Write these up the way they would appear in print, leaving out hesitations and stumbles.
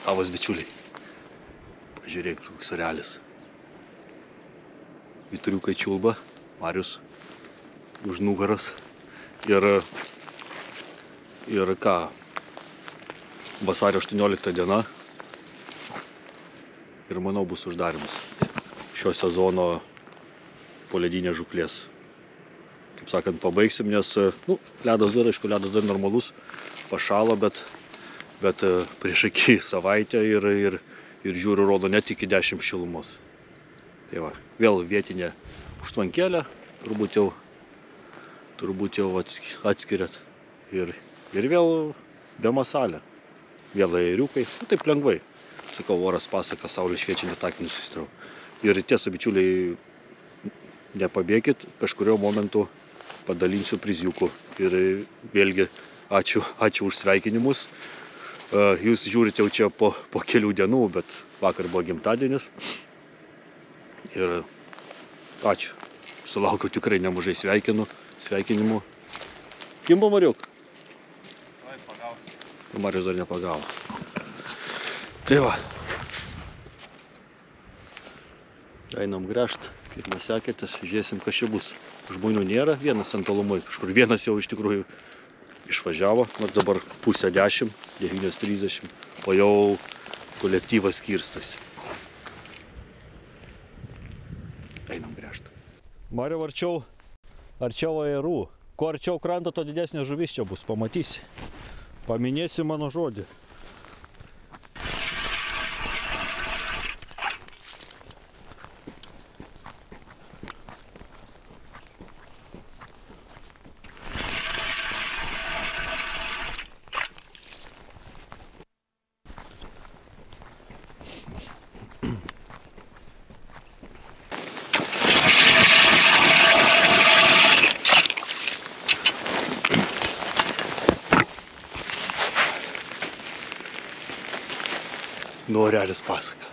Savas bičiuliai. Pažiūrėk, koks orelis. Vyturiukai čiulba, Marius už nugaras. Ir ką, vasario 18 diena. Ir manau bus uždarimas šio sezono poledinės žūklės. Kaip sakant, pabaigsim, nes ledas dar normalus, pašalo, bet prieš akį savaitę ir žiūriu, rodo net iki 10 šilumos. Tai va, vėl vietinė užtvankėlė, turbūt jau atskiriat. Ir vėl be masalė, vėl ėriukai, taip lengvai. Sakau, oras pasaka, saulė šviečia, net akinius susitrau. Ir tiesa, bičiuliai, nepabėkit, kažkurio momentu padalinsiu priziukų. Ir vėlgi, ačiū už sveikinimus. Jūs žiūrite jau čia po kelių dienų, bet vakar buvo gimtadienis. Ir ačiū. Sulaukiau tikrai nemažai sveikinimų. Kimbo, Mariuk? Oi, pagausiu. Marius dar nepagavo. Tai va. Einam gręžt, pirmas sekėtis, žiūrėsim, kas čia bus. Žmonių nėra, vienas ten tolumai, kažkur vienas jau iš tikrųjų išvažiavo, nors dabar 9:30, 9:30, o jau kolektyvas skirstasi. Einam gręžt. Mariau, arčiau ajerų. Kuo arčiau kranto, to didesnė žuvis čia bus, pamatysi. Paminėsi mano žodį. Orelis pasaka.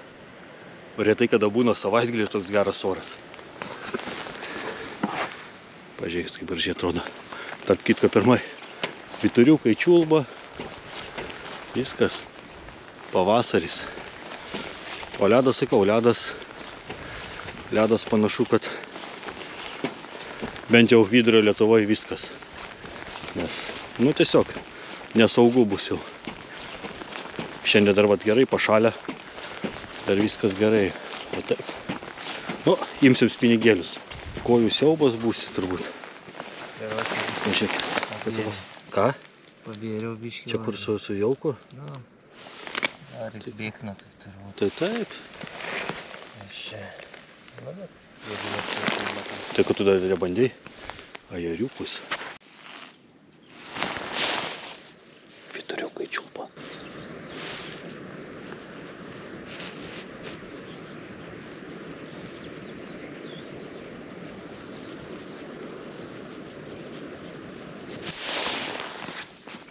Retai kada būna savaitgalį toks geras oras. Pažiūrėkit, kaip gražiai atrodo. Tarp kitko, pirmai vyturiukai čiulba. Viskas. Pavasaris. O ledas, sakau, ledas panašu, kad bent jau vidurio Lietuvoje viskas. Nes, tiesiog nesaugu bus jau. Šiandien dar gerai, pašalę, dar viskas gerai. O taip. Imsim pinigėlius. Kojų siaubas būsi turbūt. Pažiūrėk. Ką? Pabėriau biškį. Čia kur su jauku? Ar bėkna tai turbūt. Tai taip. Čia. Tai kad tu dar nebandėjai? Ajeriukus. Vyturiukai čiulpa.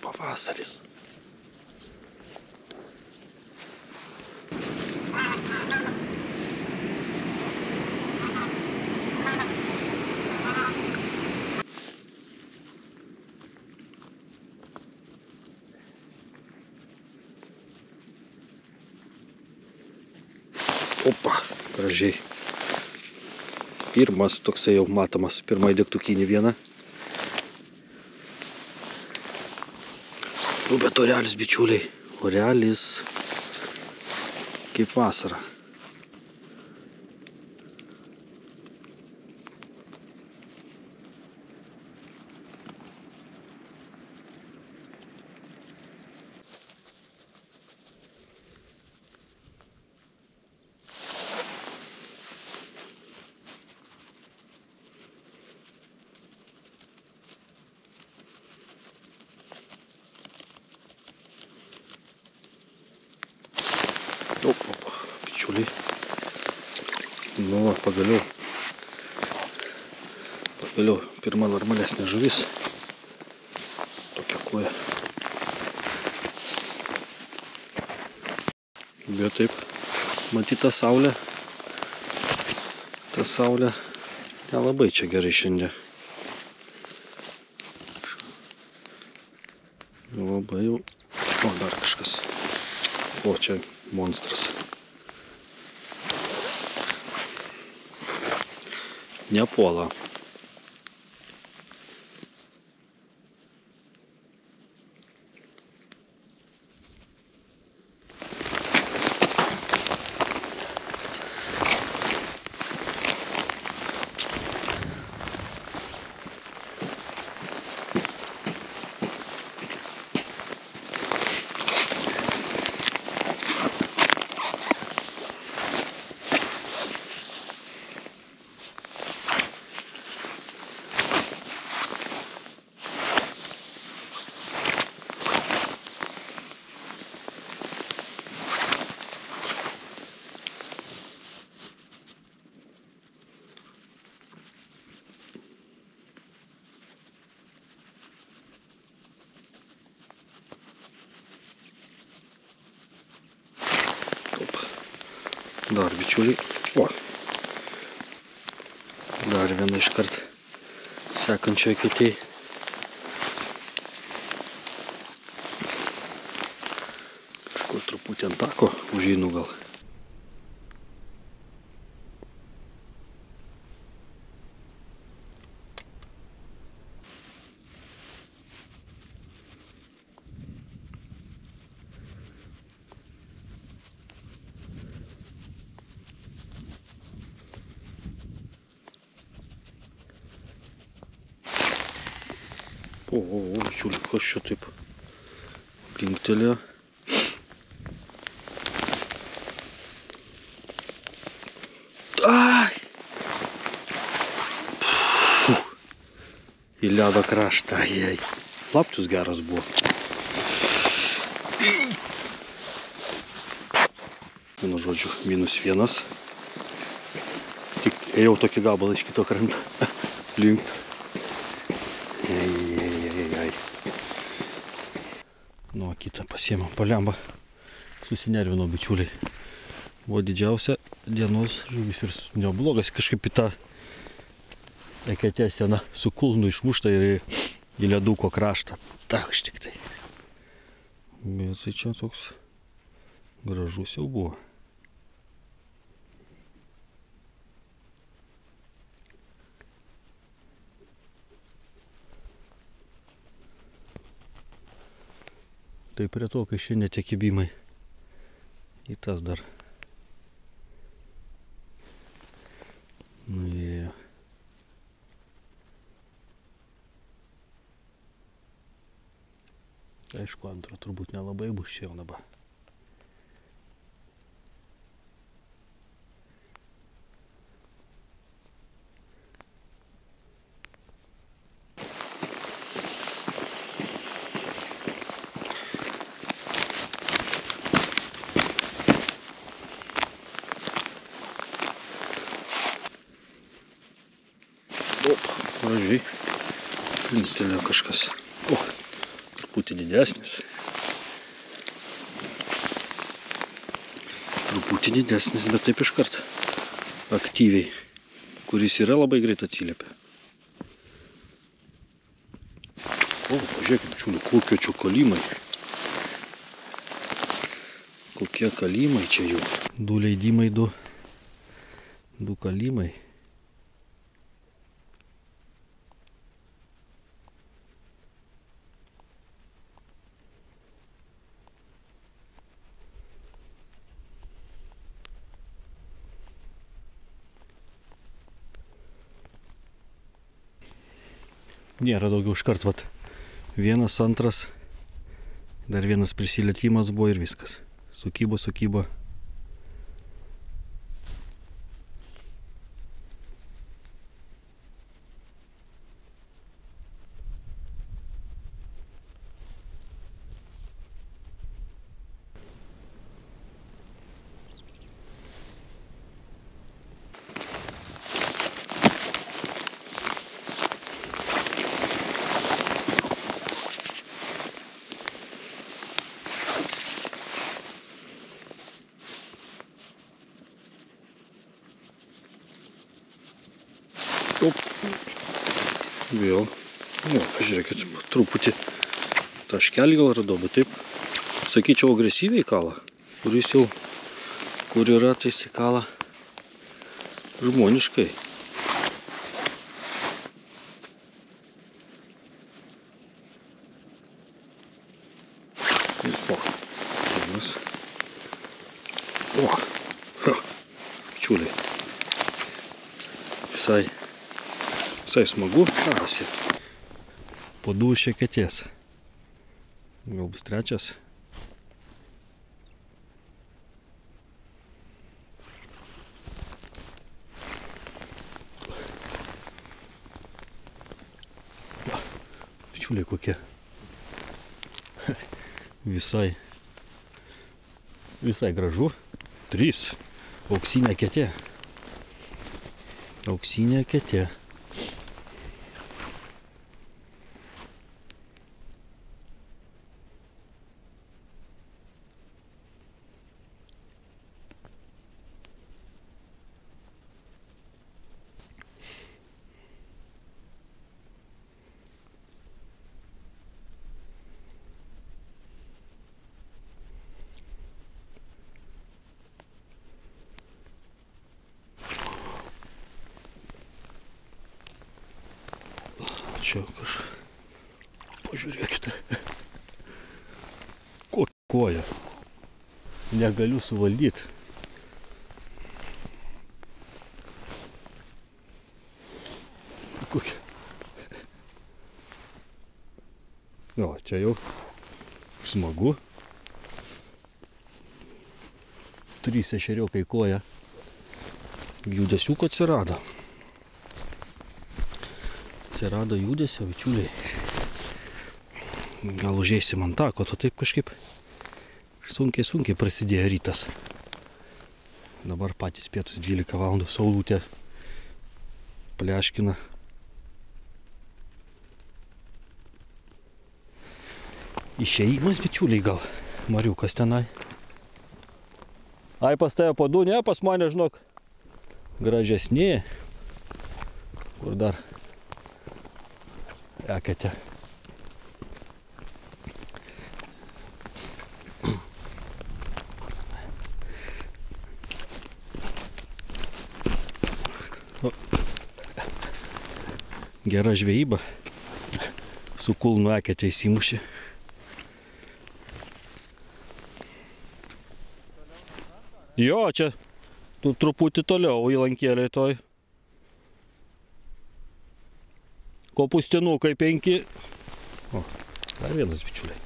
Pavasaris. Opa, gražiai. Pirmas toksai jau matomas, pirmąjį degtukinį vieną. Bet orelis, bičiuliai, orelis kaip vasara. Bičiuliai. Pagaliau pirma normalesnė žuvis. Tokia koja. Bet taip, matyt, ta saulė nelabai čia gerai šiandien. Labai jau. O, dar kažkas. O, čia monstras. Nepuola. Dar bičiuliai. O. Dar viena iškart sekančioje ketėj. Kažkur truputį ant tako užeinu gal. O, bičiuliai, kas čia taip linktelėjo. Ai! Į ledo kraštą, ai. Lapčius geras buvo. Vienu žodžiu, -1. Tik ėjau tokį gabalą iš kito krantą. Linkt. Nu, kitą pasiėmėm paliambą. Susinervinau, bičiuliai. Buvo didžiausia dienos žuvis ir neblogas. Kažkaip į tą eketę seną su kulnu išmuštą ir į leduko kraštą. Tak, tik tai. Bet tai čia toks gražus jau buvo. Tai prie to, kai šiandien tie kibimai į tas dar nuėjo. Aišku, antro turbūt nelabai bus čia jau dabar. Gražiai linktelėjo kažkas. O, truputį didesnis. Truputį didesnis, bet taip iškart aktyviai. Kuris yra labai greit atsiliepia. O, pažiūrėkime, čiūliu, kokie čia kalimai. Kokie kalimai čia jau. Du leidimai, du kalimai. Nėra daugiau iškart, vat. Vienas, antras, dar vienas prisilietimas buvo ir viskas. Sukybo. Op. Vėl. Nu, pažiūrėkit, truputį taškelį gal radau, bet taip, sakyčiau, agresyviai kala. kuris jau, kur yra, tai įsikala žmoniškai. Čiuliai. Visai smagu. Rasi. Po 2 šeketės. Gal bus 3. Čiuliai kokie. Visai gražu. 3. Auksinė ketė. Auksinė ketė. Čia pažiūrėkite. Koja. Negaliu suvaldyti. Kokia. Jo, čia jau smagu. 3 ešeriukai koja. Judesiuko atsirado. Atsirado judesio, bičiuliai. Gal užeisim ant tako, to taip kažkaip sunkiai prasidėjo rytas. Dabar patys pietus 12 valandų, saulutė pleškina. Išėjimas, bičiuliai, gal Mariukas tenai. Ai, pas tave po 2, ne, pas mane, žinok, gražesnė. Kur dar eketė. Gera žvejyba. Su kulnu eketė įsimušė. Jo, čia truputį toliau įlankėliai toj. Kopustinukai 5. O, dar vienas, bičiuliai.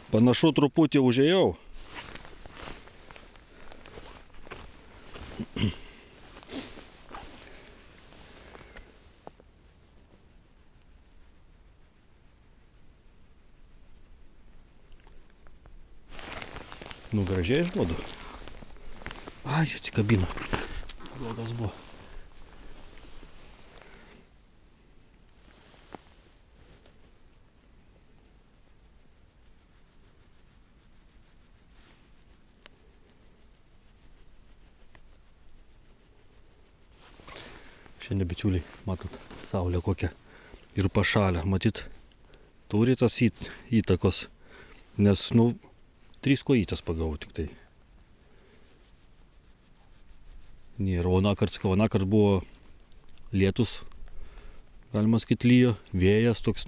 Panašu truputį užėjau. Nu, gražiai išduodu. Ai, čia atsikabino. Blogas buvo. Šiandien, bičiuliai, matot, saulė kokia. Ir pašalė. Matyt, turi tas įtakos. Nes, 3 kojytės pagavau tik tai. Nėra, o nakart buvo lietus, galima sakyti, lyjo, vėjas toks,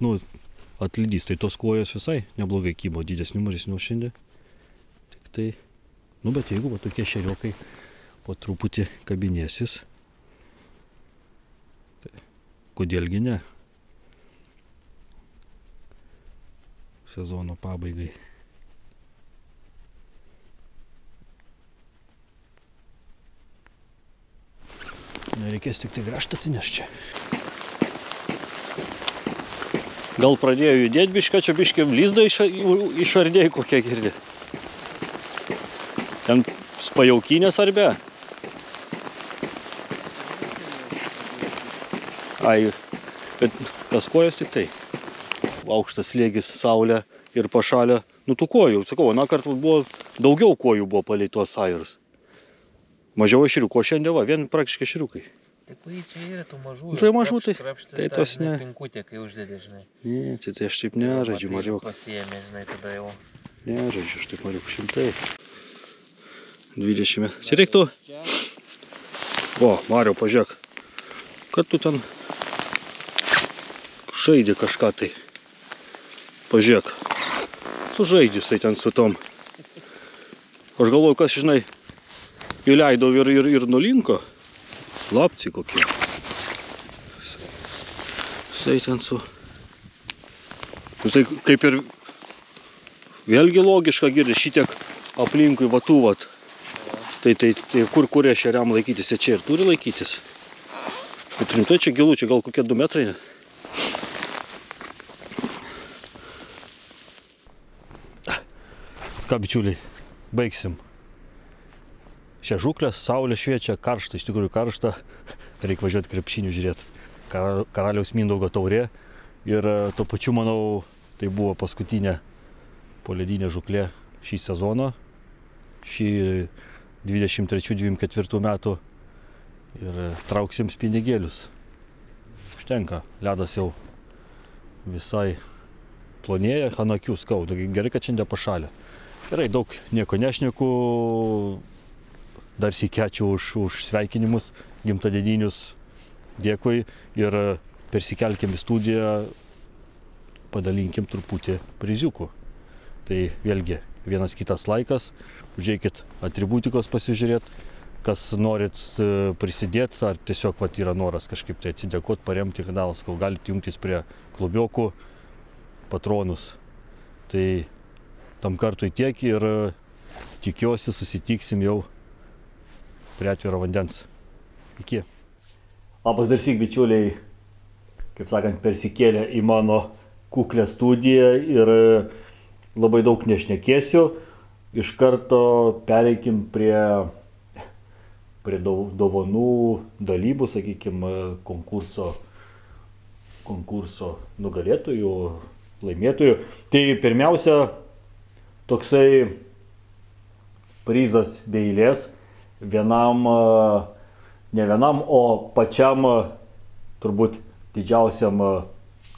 atlydys, tai tos kojos visai neblogai kybo, didesnių, mažesnių šiandien. Tik tai, bet jeigu va tokie ešeriukai po truputį kabinėsis, tai kodėlgi ne? Sezono pabaigai. Nereikės tik tai grąžtą atsinešti čia. Gal pradėjo judėti bišką, čia biškį lizdą išardėjai kokie girdi. Ten spajaukinės ar be? Ai, bet kas kojas tik tai. Aukštas slėgis, saulė ir pašalė. Tų kojų, sakau, kart buvo daugiau kojų buvo palei tuos airus. Mažiau ešeriukų, o šiandien va, vien praktiškai ešeriukai. Tai kai čia yra tų mažų. Tai mažų, tai tos ne. Pinkutė, kai uždėdė, žinai. Ne, tai aš taip nežaidžiu, Mariuk. Pasiėmė, žinai, tada jau. Nežaidžiu, aš taip Mariuk 100. 20. Čia reiktų. O, Mariau, pažiūrėk. Kad tu ten žaidži kažką tai. Pažiūrėk. Tu žaidži tai ten su tom. Aš galvoju, kas, žinai, įleidau ir nulinko. Lapci kokie. Štai ten su. Tai kaip ir vėlgi logiška girdi šitiek aplinkui vatų vat. Tai kur ešeriam laikytis, jie čia ir turi laikytis. Bet rimtai čia gilu, čia gal kokie 2 metrai. Ne? Ką, bičiuliai, baigsim. Šią žuklę, saulė šviečia, karšta, iš tikrųjų karšta. Reikia važiuoti krepšinių žiūrėti. Karaliaus Mindaugo taurė. Ir tuo pačiu, manau, tai buvo paskutinė poledinė žuklė šį sezoną. Šį 23-24 metų. Ir trauksim pinigėlius. Užtenka, ledas jau visai plonėja, ant akių skauda. Gerai, kad šiandien pašalė. Gerai, daug nieko nešneku. Dar sykį ačiū už sveikinimus, gimtadieninius. Dėkui. Ir persikelkim į studiją, padalinkim truputį priziukų. Tai vėlgi, vienas kitas laikas. Užeikit atributikos pasižiūrėti. Kas norit prisidėti, ar tiesiog vat, yra noras kažkaip tai atsidėkoti, paremti kanalą, sakau, galite jungtis prie klubiokų, patronus. Tai tam kartui tiek ir tikiuosi susitiksim jau prie atviro vandens. Iki. Labas dar syk, bičiuliai, kaip sakant, persikėlė į mano kuklę studiją ir labai daug nešnekėsiu. Iš karto pereikim prie dovanų dalybų, sakykime, konkurso nugalėtojų, laimėtojų. Tai pirmiausia, toksai prizas be eilės vienam, ne vienam, o pačiam turbūt didžiausiam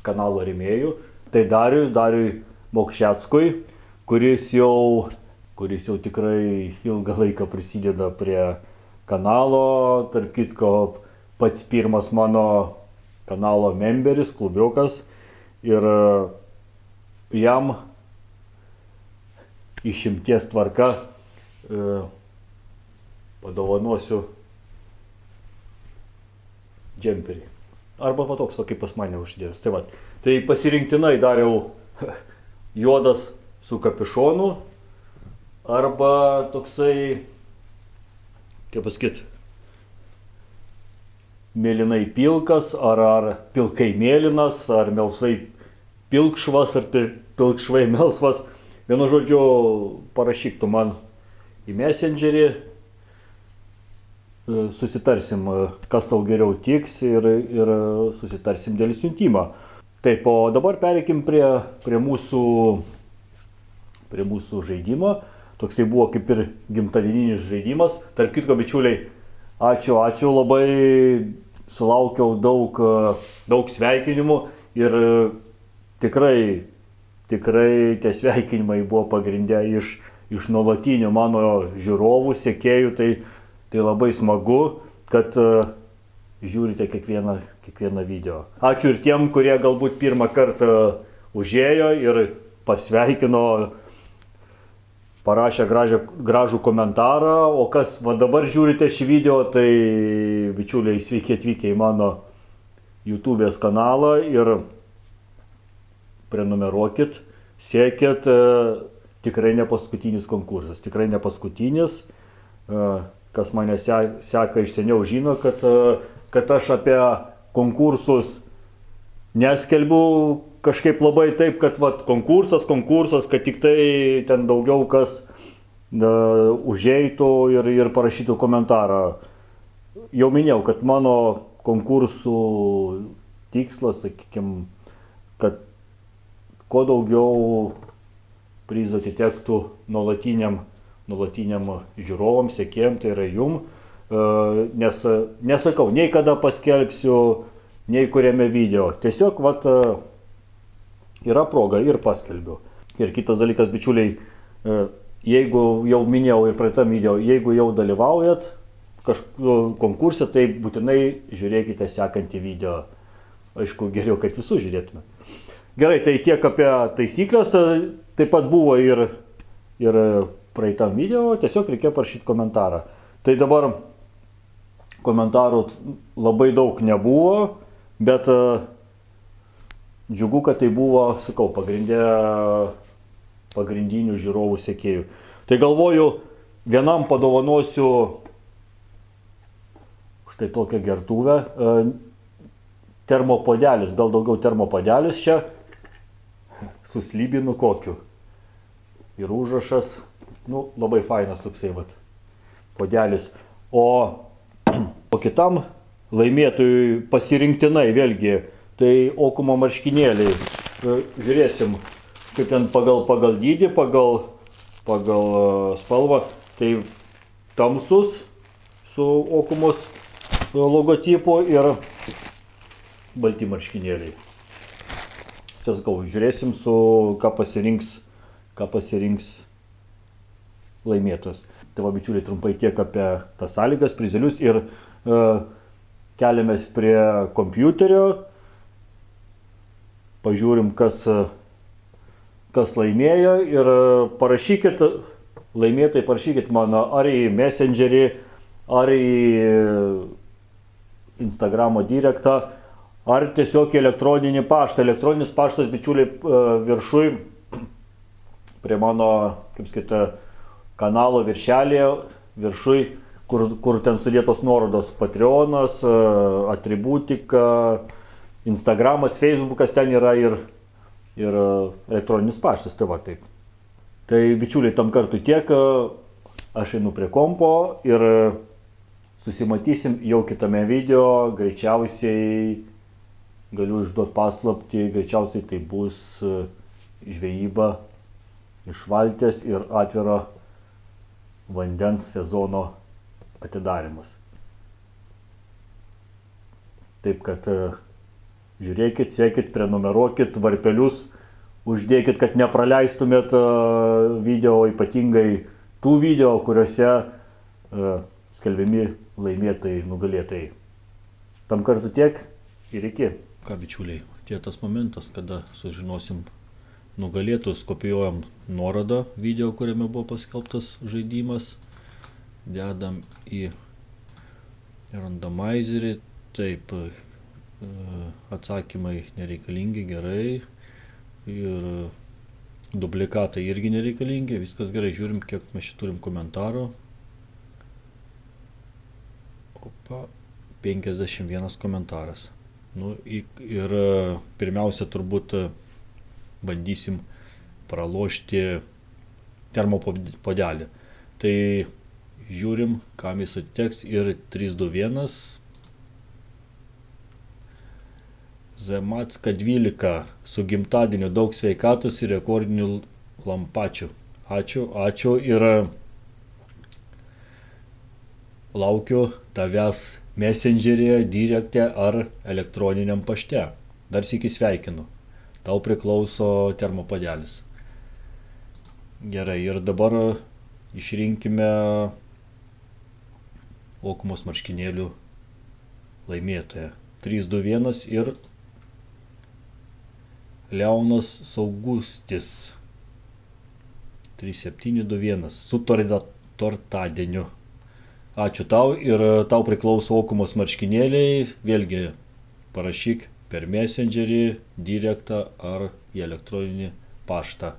kanalo rėmėjų. Tai Dariui Mokšeckui, kuris jau tikrai ilgą laiką prisideda prie kanalo, tarp kitko pats pirmas mano kanalo memberis, klubiokas, ir jam išimties tvarka padovanosiu džemperį. Arba va toks, kaip pas mane uždėjęs. Tai pasirinktinai dariau juodas su kapišonu, arba toksai, kaip pasakyti, mėlynai pilkas, ar pilkai mėlynas, ar melsvai pilkšvas, ar pilkšvai melsvas. Vienu žodžiu, parašyk tu man į Messengerį, susitarsim, kas tau geriau tiks ir susitarsim dėl siuntimo. Taip, o dabar pereikim prie mūsų žaidimo. Toksai buvo kaip ir gimtadieninis žaidimas. Tarp kitko, bičiuliai, ačiū labai, sulaukiau daug sveikinimų ir tikrai tie sveikinimai buvo pagrindę iš nuolatinių mano žiūrovų, sekėjų. Tai labai smagu, kad žiūrite kiekvieną video. Ačiū ir tiem, kurie galbūt pirmą kartą užėjo ir pasveikino, parašė gražų komentarą, o kas va dabar žiūrite šį video, tai bičiuliai, sveiki atvykę į mano YouTube'ės kanalą ir prenumeruokit, siekit, tikrai ne paskutinis konkursas, tikrai ne paskutinis. Kas mane seka iš seniau žino, kad aš apie konkursus neskelbiu kažkaip labai taip, kad vat, konkursas, kad tik tai ten daugiau kas užeitų ir parašytų komentarą. Jau minėjau, kad mano konkursų tikslas, sakykime, kad kuo daugiau prizų atitektų nuolatiniam žiūrovam, sekėjam, tai yra jum. nes nesakau, nei kada paskelbsiu, nei kuriame video. Tiesiog, vat, yra proga ir paskelbiu. Ir kitas dalykas, bičiuliai, jeigu jau minėjau ir praeitam video, jeigu jau dalyvaujat konkursą, tai būtinai žiūrėkite sekantį video. Aišku, geriau, kad visus žiūrėtume. Gerai, tai tiek apie taisyklės, taip pat buvo ir praeitam video, tiesiog reikia parašyti komentarą. Tai dabar komentarų labai daug nebuvo, bet džiugu, kad tai buvo, sakau, pagrindinių žiūrovų sekėjų. Tai galvoju, vienam padovanosiu štai tokią gertuvę, termopodelis, gal daugiau termopodelis čia, su slybinu kokiu. Ir užrašas, nu, labai fainas toksai, vat, podelis. O kitam laimėtojui pasirinktinai, vėlgi, tai Okumo marškinėliai. Žiūrėsim, kaip ten pagal dydį, pagal spalvą. Tai tamsus su Okumos logotipu ir balti marškinėliai. Tiesgau, žiūrėsim, ką pasirinks laimėtojas. Tai va, bičiuliai, trumpai tiek apie tas sąlygas, prizelius ir keliamės prie kompiuterio. Pažiūrim, kas laimėjo ir parašykit, laimėtojai parašykit man ar į Messengerį, ar į Instagramo direktą, ar tiesiog elektroninį paštą. Elektroninis paštas, bičiuliai, viršui, prie mano, kaip skaita, kanalo viršelėje, viršui, kur ten sudėtos nuorodos Patreonas, atributika, Instagramas, Facebookas, ten yra ir elektroninis paštas. Tai va, taip. Tai, bičiuliai, tam kartui tiek, aš einu prie kompo ir susimatysim jau kitame video, greičiausiai galiu išduoti paslaptį, greičiausiai tai bus žvejyba iš valties ir atviro vandens sezono atidarimas. Taip kad žiūrėkit, sekit, prenumeruokit, varpelius uždėkit, kad nepraleistumėt video, ypatingai tų video, kuriuose skelbiami laimėtojai, nugalėtojai. Tam kartu tiek ir iki. Ką, bičiuliai, tie tas momentas, kada sužinosim nugalėtojus, kopijuojam nuorodą video, kuriame buvo paskelbtas žaidimas, dedam į randomizerį, taip, atsakymai nereikalingi, gerai, ir dublikatai irgi nereikalingi, viskas gerai, žiūrim, kiek mes čia turim komentarų. Opa, 51 komentaras. Nu, ir pirmiausia, turbūt bandysim pralošti termopodelį. Tai žiūrim, kam jis atiteks, ir 321 Zematska 12 su gimtadieniu, daug sveikatos ir rekordinių lampačių. Ačiū ir laukiu tavęs Messengeryje, direkte ar elektroniniam pašte. Dar sykį sveikinu. Tau priklauso termopodelis. Gerai, ir dabar išrinkime Okumos marškinėlių laimėtoją. 321 ir Leonas Saugustis. 3721 su tortadieniu. Ačiū tau ir tau priklauso Okumos marškinėliai. Vėlgi parašyk per Messengerį, direktą ar į elektroninį paštą.